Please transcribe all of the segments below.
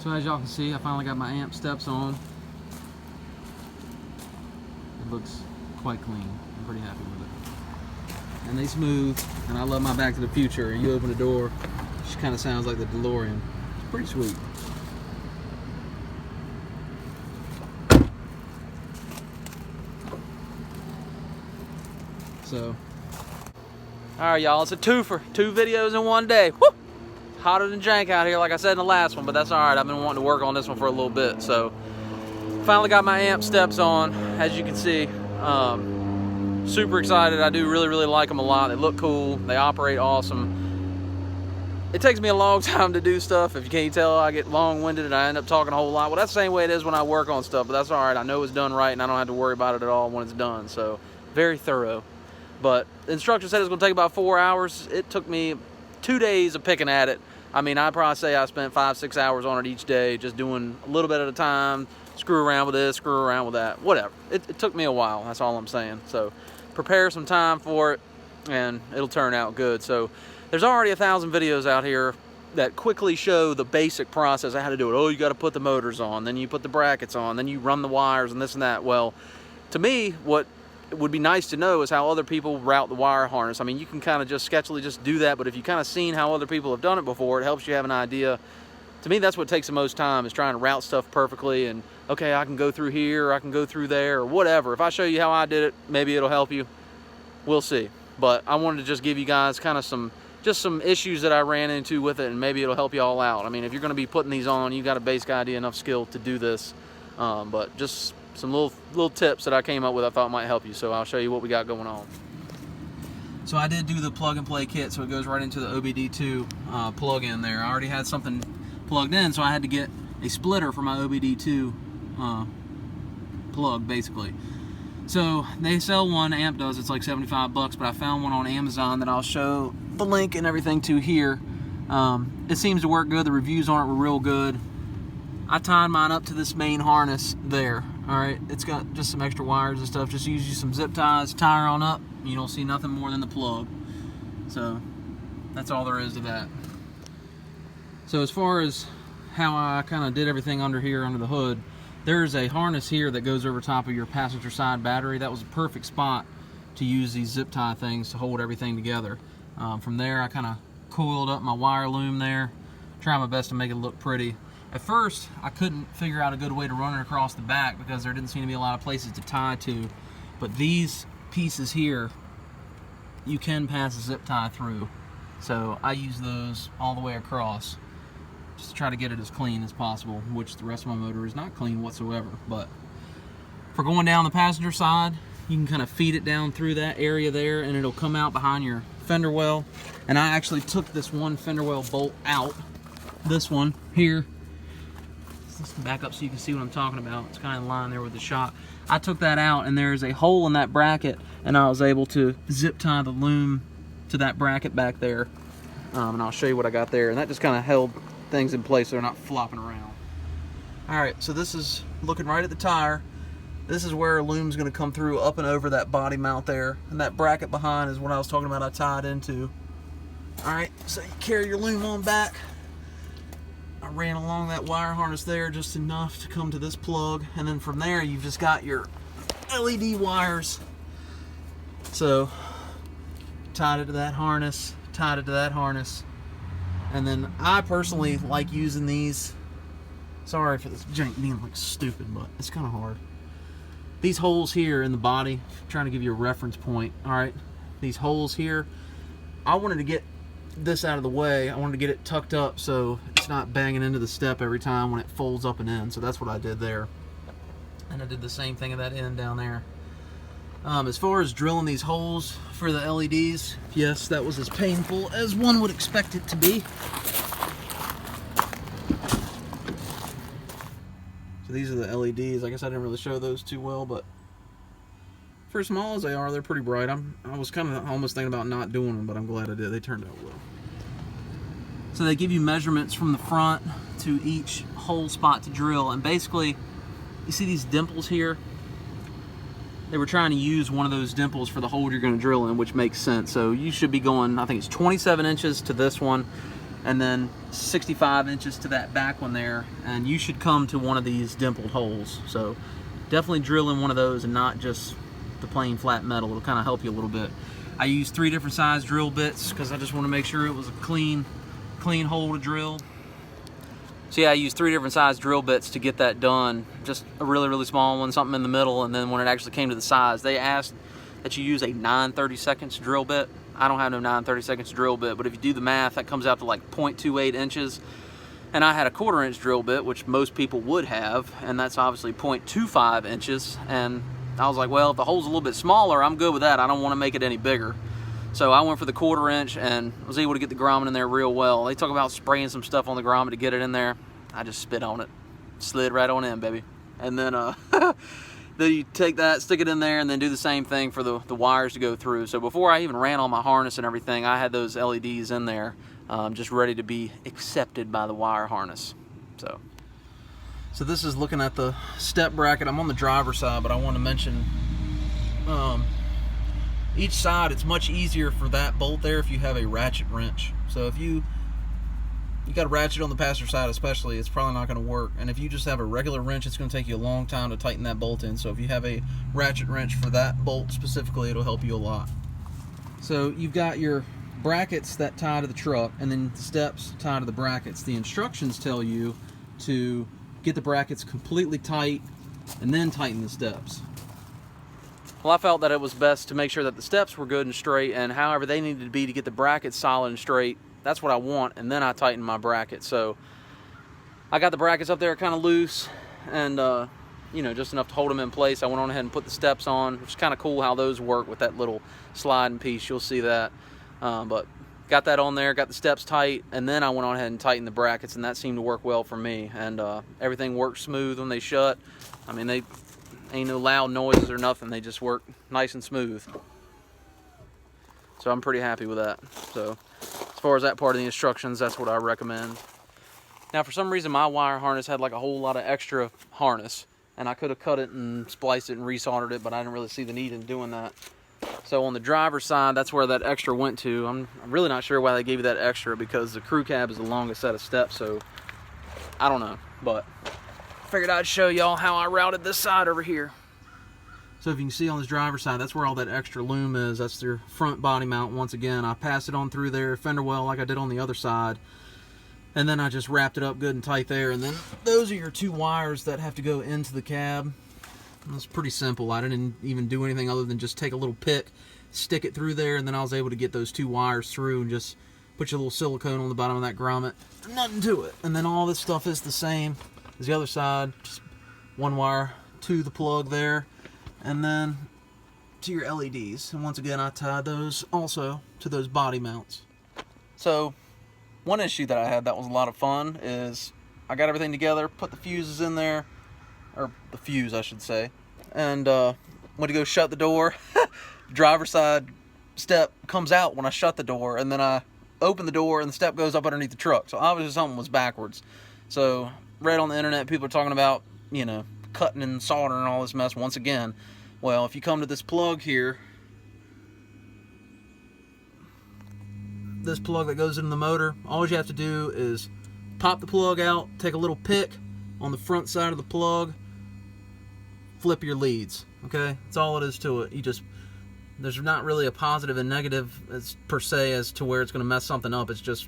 So as y'all can see, I finally got my amp steps on. It looks quite clean. I'm pretty happy with it. And they smooth, and I love my Back to the Future. You open the door, it just kind of sounds like the DeLorean. It's pretty sweet. So, alright y'all, it's a twofer. 2 videos in one day. Woo! Hotter than jank out here, like I said in the last one, but that's alright. I've been wanting to work on this one for a little bit. So, finally got my amp steps on, as you can see. Super excited. I do really like them a lot. They look cool. They operate awesome. It takes me a long time to do stuff. If you can't tell, I get long-winded and I end up talking a whole lot. Well, that's the same way it is when I work on stuff, but that's alright. I know it's done right and I don't have to worry about it at all when it's done. So, very thorough. But the instructor said it's going to take about 4 hours. It took me 2 days of picking at it. I mean, I'd probably say I spent 5-6 hours on it each day, just doing a little bit at a time, screw around with this, screw around with that, whatever. It took me a while, that's all I'm saying. So prepare some time for it, and it'll turn out good. So there's already 1,000 videos out here that quickly show the basic process of how to do it. Oh, you got to put the motors on, then you put the brackets on, then you run the wires and this and that. Well, to me, what it would be nice to know is how other people route the wire harness. I mean, you can kind of just sketchily just do that, but if you kind of seen how other people have done it before, it helps you have an idea. To me, that's what takes the most time, is trying to route stuff perfectly. And okay, I can go through here, or I can go through there, or whatever. If I show you how I did it, maybe it'll help you. We'll see. But I wanted to just give you guys kind of some issues that I ran into with it, and maybe it'll help you all out. I mean, if you're going to be putting these on, you got a basic idea, enough skill to do this. But just some little tips that I came up with I thought might help you. So I'll show you what we got going on. So I did do the plug and play kit, so it goes right into the OBD2 plug in there. I already had something plugged in, so I had to get a splitter for my OBD2 plug, basically. So they sell one, Amp does, it's like 75 bucks, but I found one on Amazon that I'll show the link and everything to here. It seems to work good. The reviews on it were real good. I tied mine up to this main harness there. Alright, it's got just some extra wires and stuff. Just use you some zip ties, tie her on up. You don't see nothing more than the plug. So, that's all there is to that. So as far as how I kind of did everything under here, under the hood, there's a harness here that goes over top of your passenger side battery. That was a perfect spot to use these zip tie things to hold everything together. From there, I kind of coiled up my wire loom there, trying my best to make it look pretty. At first, I couldn't figure out a good way to run it across the back because there didn't seem to be a lot of places to tie to. But these pieces here, you can pass a zip tie through. So I use those all the way across just to try to get it as clean as possible, which the rest of my motor is not clean whatsoever. But for going down the passenger side, you can kind of feed it down through that area there and it'll come out behind your fender well. And I actually took this one fender well bolt out, this one here. Let's back up so you can see what I'm talking about. It's kind of in line there with the shot. I took that out and there's a hole in that bracket and I was able to zip tie the loom to that bracket back there. And I'll show you what I got there. And that just kind of held things in place so they're not flopping around. Alright, so this is looking right at the tire. This is where a loom's going to come through up and over that body mount there. And that bracket behind is what I was talking about I tied into. Alright, so you carry your loom on back. I ran along that wire harness there just enough to come to this plug, and then from there you've just got your LED wires. So tied it to that harness, tied it to that harness, and then I personally like using these. Sorry for this jank being like stupid, but it's kind of hard. These holes here in the body, trying to give you a reference point. All right, these holes here, I wanted to get this out of the way. I wanted to get it tucked up so it's not banging into the step every time when it folds up and in. So that's what I did there. And I did the same thing at that end down there. As far as drilling these holes for the LEDs, yes, that was as painful as one would expect it to be. So these are the LEDs. I guess I didn't really show those too well, but for as small as they are, they're pretty bright. I was kind of almost thinking about not doing them, but I'm glad I did. They turned out well. So they give you measurements from the front to each hole spot to drill, and basically, you see these dimples here? They were trying to use one of those dimples for the hole you're going to drill in, which makes sense. So you should be going, I think it's 27 inches to this one, and then 65 inches to that back one there, and you should come to one of these dimpled holes. So definitely drill in one of those and not just the plain flat metal. It'll kind of help you a little bit. I used 3 different size drill bits because I just want to make sure it was a clean hole to drill. So yeah, I used 3 different size drill bits to get that done. Just a really small one, something in the middle, and then when it actually came to the size, they asked that you use a 9/32 drill bit. I don't have no 9/32 drill bit, but if you do the math, that comes out to like 0.28 inches. And I had a 1/4 inch drill bit, which most people would have, and that's obviously 0.25 inches. And I was like, well, if the hole's a little bit smaller, I'm good with that. I don't want to make it any bigger. So I went for the 1/4 inch and was able to get the grommet in there real well. They talk about spraying some stuff on the grommet to get it in there. I just spit on it, slid right on in, baby. And then then you take that, stick it in there, and then do the same thing for the wires to go through. So before I even ran on my harness and everything, I had those LEDs in there, just ready to be accepted by the wire harness. So this is looking at the step bracket. I'm on the driver's side, but I want to mention each side, it's much easier for that bolt there if you have a ratchet wrench. So if you got a ratchet on the passenger side especially, it's probably not going to work. And if you just have a regular wrench, it's going to take you a long time to tighten that bolt in. So if you have a ratchet wrench for that bolt specifically, it'll help you a lot. So you've got your brackets that tie to the truck, and then the steps tie to the brackets. The instructions tell you to get the brackets completely tight and then tighten the steps. Well, I felt that it was best to make sure that the steps were good and straight, and however they needed to be to get the brackets solid and straight, that's what I want, and then I tighten my bracket. So I got the brackets up there kind of loose and you know, just enough to hold them in place. I went on ahead and put the steps on, which is kind of cool how those work with that little sliding piece. You'll see that. But got that on there, got the steps tight, and then I went on ahead and tightened the brackets, and that seemed to work well for me. And everything worked smooth when they shut. I mean, they ain't no loud noises or nothing. They just work nice and smooth. So I'm pretty happy with that. So as far as that part of the instructions, that's what I recommend. Now, for some reason, my wire harness had like a whole lot of extra harness, and I could have cut it and spliced it and resoldered it, but I didn't really see the need in doing that. So on the driver's side, that's where that extra went to. I'm really not sure why they gave you that extra, because the crew cab is the longest set of steps, so I don't know. But figured I'd show y'all how I routed this side over here. So if you can see on this driver's side, that's where all that extra loom is. That's their front body mount. Once again, I passed it on through their fender well like I did on the other side. And then I just wrapped it up good and tight there. And then those are your 2 wires that have to go into the cab. It's pretty simple. I didn't even do anything other than just take a little pick, stick it through there, and then I was able to get those 2 wires through and just put your little silicone on the bottom of that grommet. Nothing to it. And then all this stuff is the same as the other side. Just 1 wire to the plug there, and then to your LEDs. And once again, I tied those also to those body mounts. So one issue that I had that was a lot of fun is I got everything together, put the fuses in there, or the fuse I should say, and went to go shut the door. Driver's side step comes out when I shut the door, and then I open the door and the step goes up underneath the truck. So obviously something was backwards. So read on the internet, people are talking about, you know, cutting and soldering and all this mess once again. Well, if you come to this plug here, this plug that goes into the motor, all you have to do is pop the plug out, take a little pick on the front side of the plug, flip your leads. Okay, that's all it is to it. There's not really a positive and negative per se as to where it's going to mess something up. It's just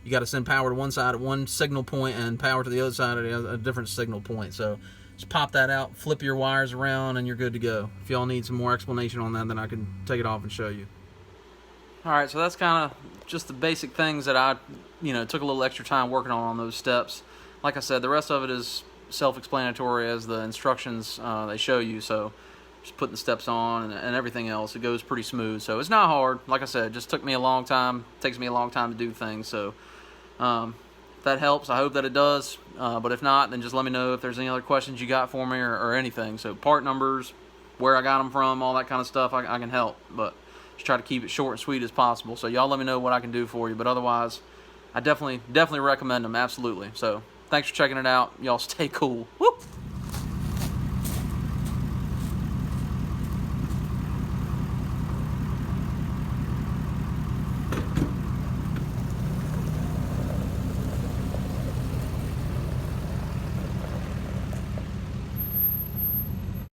you got to send power to one side at one signal point and power to the other side at a different signal point. So just pop that out, flip your wires around, and you're good to go. If y'all need some more explanation on that, then I can take it off and show you. Alright, so that's kind of just the basic things that I, took a little extra time working on those steps. Like I said, the rest of it is self-explanatory as the instructions they show you. So just putting the steps on and everything else, it goes pretty smooth. So it's not hard. Like I said, it just took me a long time. It takes me a long time to do things. So if that helps, I hope that it does. But if not, then just let me know if there's any other questions you got for me or anything. So part numbers, where I got them from, all that kind of stuff, I can help. But just try to keep it short and sweet as possible. So y'all let me know what I can do for you. But otherwise, I definitely recommend them, absolutely. So thanks for checking it out. Y'all stay cool. Woo!